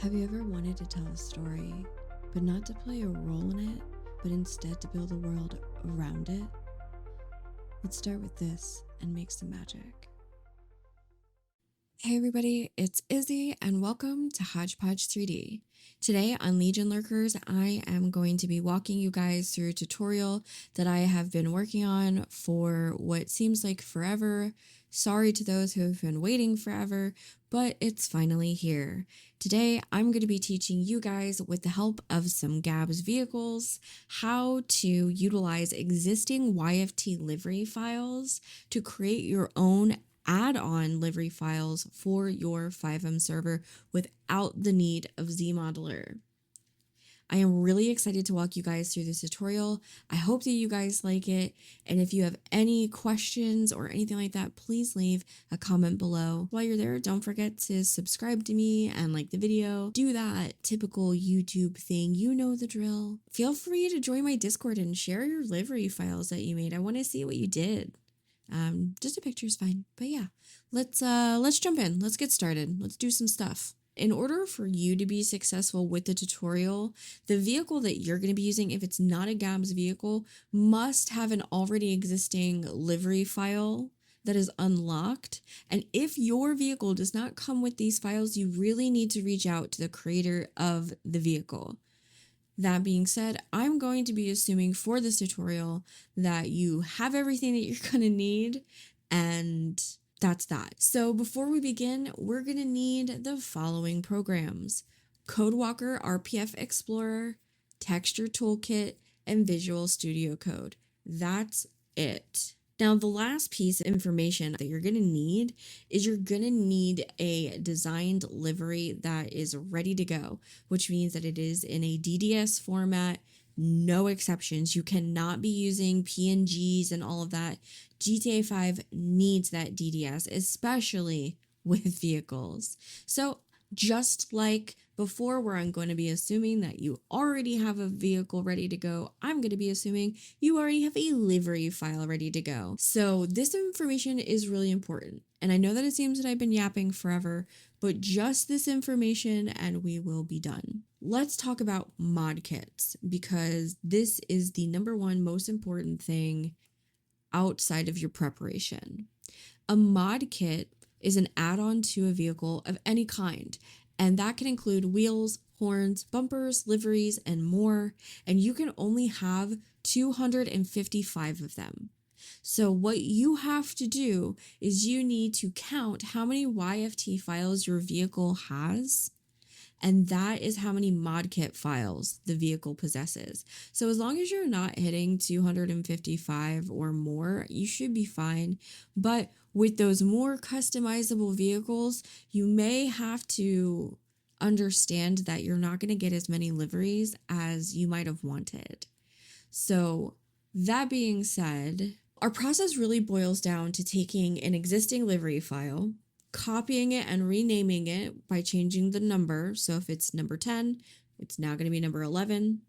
Have you ever wanted to tell a story, but not to play a role in it, but instead to build a world around it? Let's start with this and make some magic. Hey everybody, it's Izzy and welcome to Hodgepodge 3D. Today on Legion Lurkers, I am going to be walking you guys through a tutorial that I have been working on for what seems like forever. Sorry to those who have been waiting forever, but it's finally here. Today, I'm going to be teaching you guys, with the help of some Gabz vehicles, how to utilize existing YFT livery files to create your own add-on livery files for your FiveM server without the need of ZModeler. I am really excited to walk you guys through this tutorial. I hope that you guys like it, and if you have any questions or anything like that, please leave a comment below. While you're there, don't forget to subscribe to me and like the video. Do that typical YouTube thing, you know the drill. Feel free to join my Discord and share your livery files that you made. I want to see what you did. Just a picture is fine. But yeah, let's jump in. Let's get started. Let's do some stuff. In order for you to be successful with the tutorial, the vehicle that you're going to be using, if it's not a Gabz vehicle, must have an already existing livery file that is unlocked. And if your vehicle does not come with these files, you really need to reach out to the creator of the vehicle. That being said, I'm going to be assuming for this tutorial that you have everything that you're going to need, and that's that. So before we begin, we're going to need the following programs: CodeWalker RPF Explorer, Texture Toolkit, and Visual Studio Code. That's it. Now, the last piece of information that you're going to need is you're going to need a designed livery that is ready to go, which means that it is in a DDS format, no exceptions. You cannot be using PNGs and all of that. GTA 5 needs that DDS, especially with vehicles. So just like before, where I'm going to be assuming that you already have a vehicle ready to go, I'm going to be assuming you already have a livery file ready to go. So this information is really important. And I know that it seems that I've been yapping forever, but just this information and we will be done. Let's talk about mod kits, because this is the number one most important thing outside of your preparation. A mod kit is an add-on to a vehicle of any kind, and that can include wheels, horns, bumpers, liveries, and more, and you can only have 255 of them. So what you have to do is you need to count how many YFT files your vehicle has, and that is how many mod kit files the vehicle possesses. So as long as you're not hitting 255 or more, you should be fine. But with those more customizable vehicles, you may have to understand that you're not going to get as many liveries as you might have wanted. So that being said, our process really boils down to taking an existing livery file, copying it and renaming it by changing the number. So if it's number 10, it's now going to be number 11,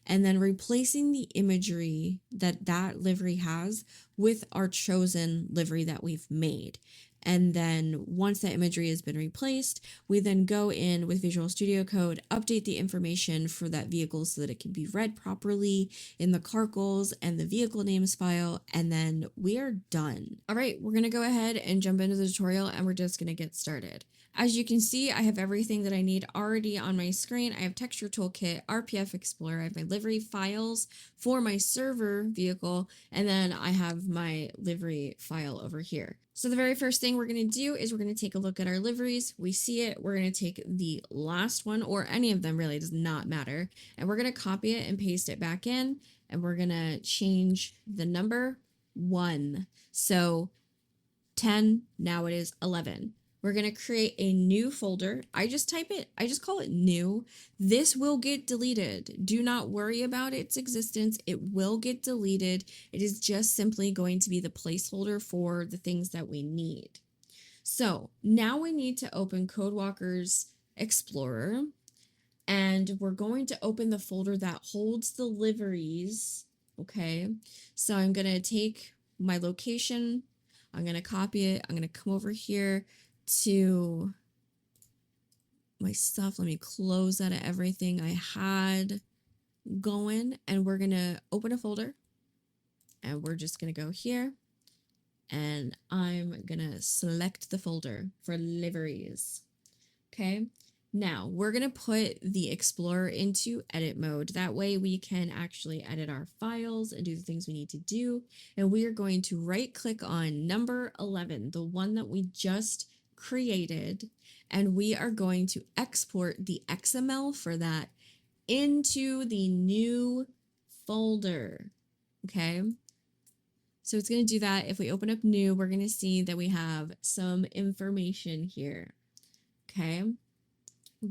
and then replacing the imagery that that livery has with our chosen livery that we've made. And then once that imagery has been replaced, we then go in with Visual Studio Code, update the information for that vehicle so that it can be read properly in the carals and the vehicle names file, and then we are done. All right, we're going to go ahead and jump into the tutorial, and we're just going to get started. As you can see, I have everything that I need already on my screen. I have Texture Toolkit, RPF Explorer, I have my livery files for my server vehicle, and then I have my livery file over here. So the very first thing we're going to do is we're going to take a look at our liveries. We see it. We're going to take the last one, or any of them really, does not matter. And we're going to copy it and paste it back in. And we're going to change the number 1. So 10, now it is 11. We're going to create a new folder. I just call it new. This will get deleted. Do not worry about its existence. It will get deleted. It is just simply going to be the placeholder for the things that we need. So now we need to open CodeWalker's Explorer, and we're going to open the folder that holds the liveries. Okay, so I'm going to take my location. I'm going to copy it. I'm going to come over here to my stuff. Let me close out of everything I had going, and we're gonna open a folder, and we're just gonna go here, and I'm gonna select the folder for liveries. Okay, now we're gonna put the Explorer into edit mode. That way we can actually edit our files and do the things we need to do. And we are going to right click on number 11, the one that we just created, and we are going to export the XML for that into the new folder. Okay, so it's going to do that. If we open up new, we're going to see that we have some information here. Okay,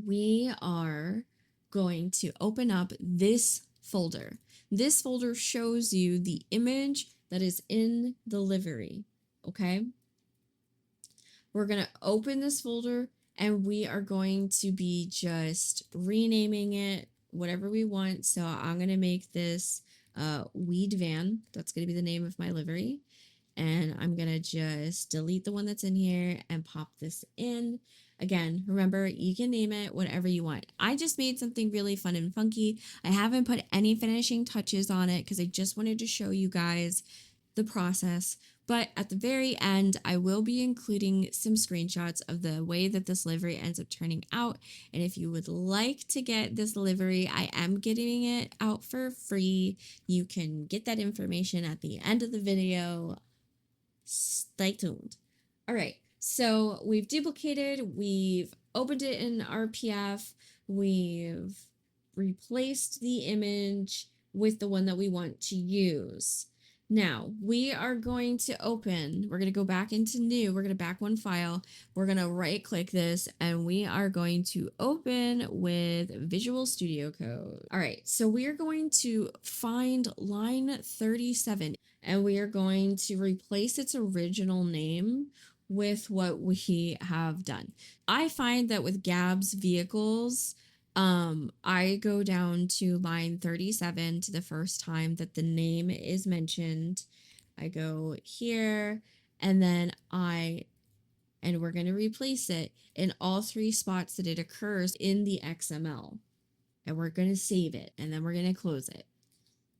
we are going to open up this folder. This folder shows you the image that is in the livery. Okay, we're going to open this folder, and we are going to be just renaming it whatever we want. So I'm going to make this weed van. That's going to be the name of my livery. And I'm going to just delete the one that's in here and pop this in. Again, remember, you can name it whatever you want. I just made something really fun and funky. I haven't put any finishing touches on it because I just wanted to show you guys the process. But at the very end, I will be including some screenshots of the way that this livery ends up turning out. And if you would like to get this livery, I am getting it out for free. You can get that information at the end of the video. Stay tuned. All right, so we've duplicated, we've opened it in RPF, we've replaced the image with the one that we want to use. Now we are going to open, we're going to go back into new, we're going to back one file, we're going to right click this, and we are going to open with Visual Studio Code. All right, so we are going to find line 37, and we are going to replace its original name with what we have done. I find that with Gabz vehicles, I go down to line 37 to the first time that the name is mentioned. I go here, and then and we're going to replace it in all three spots that it occurs in the XML. And we're going to save it, and then we're going to close it.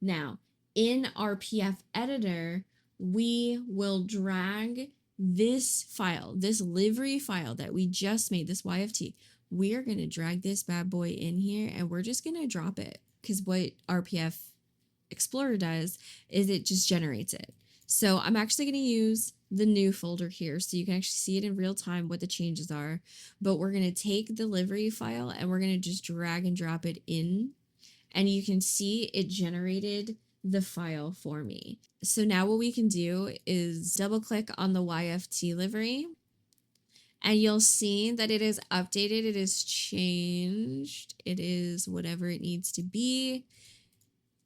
Now, in our PF editor, we will drag this file, this livery file that we just made, this YFT. We are going to drag this bad boy in here, and we're just going to drop it, because what RPF Explorer does is it just generates it. So I'm actually going to use the new folder here so you can actually see it in real time what the changes are. But we're going to take the livery file, and we're going to just drag and drop it in. And you can see it generated the file for me. So now what we can do is double click on the YFT livery, and you'll see that it is updated. It is changed. It is whatever it needs to be.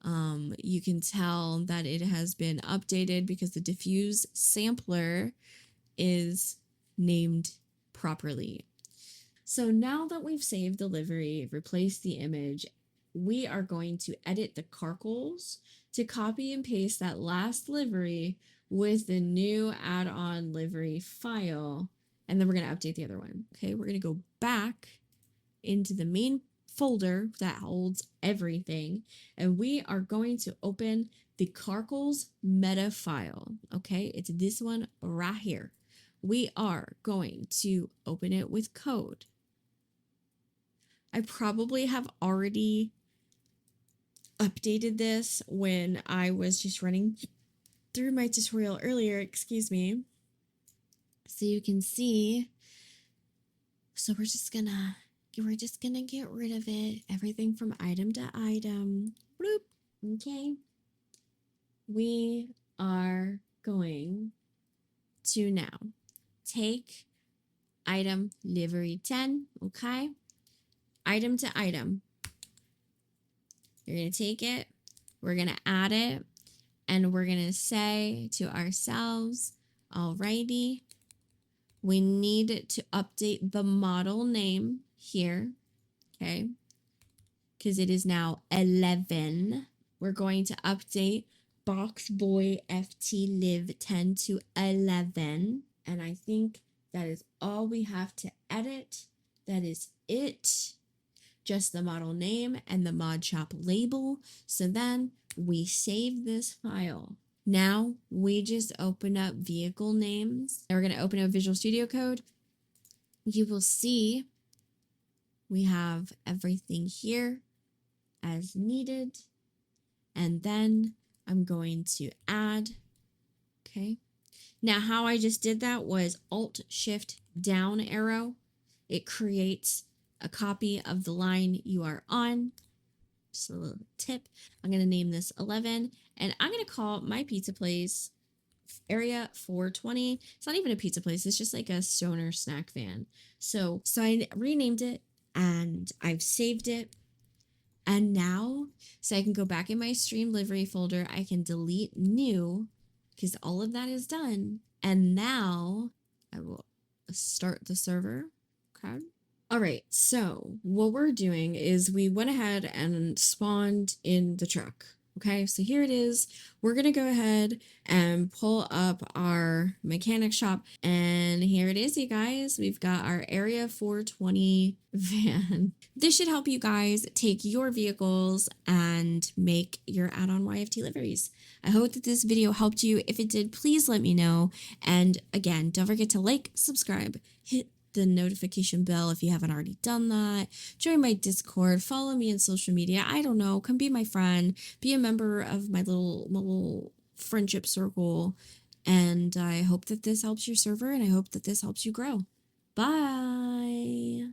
You can tell that it has been updated because the diffuse sampler is named properly. So now that we've saved the livery, replaced the image, we are going to edit the carals to copy and paste that last livery with the new add-on livery file. And then we're going to update the other one. Okay, we're going to go back into the main folder that holds everything. And we are going to open the carals meta file. Okay, it's this one right here. We are going to open it with code. I probably have already updated this when I was just running through my tutorial earlier, excuse me. So you can see. So we're just gonna get rid of it. Everything from item to item. Bloop. Okay. We are going to now take item livery 10. Okay. Item to item. You're going to take it, we're going to add it, and we're going to say to ourselves, alrighty, we need to update the model name here, okay, because it is now 11. We're going to update boxboy ft live 10 to 11, and I think that is all we have to edit. That is it. Just the model name and the mod shop label. So then we save this file. Now we just open up vehicle names. Now we're going to open up Visual Studio Code. You will see we have everything here as needed. And then I'm going to add. Okay. Now how I just did that was Alt Shift down arrow. It creates a copy of the line you are on. Just a little tip. I'm going to name this 11 and I'm going to call my pizza place area 420. It's not even a pizza place. It's just like a stoner snack van. So I renamed it and I've saved it. And now, so I can go back in my stream livery folder. I can delete new because all of that is done. And now I will start the server. Okay. All right, so what we're doing is we went ahead and spawned in the truck. Okay, so here it is. We're gonna go ahead and pull up our mechanic shop, and here it is, you guys. We've got our Area 420 van. This should help you guys take your vehicles and make your add-on YFT liveries. I hope that this video helped you. If it did, please let me know. And again, don't forget to like, subscribe, hit the notification bell if you haven't already done that. Join my Discord, follow me on social media. I don't know, come be my friend, be a member of my little friendship circle. And I hope that this helps your server and I hope that this helps you grow. Bye.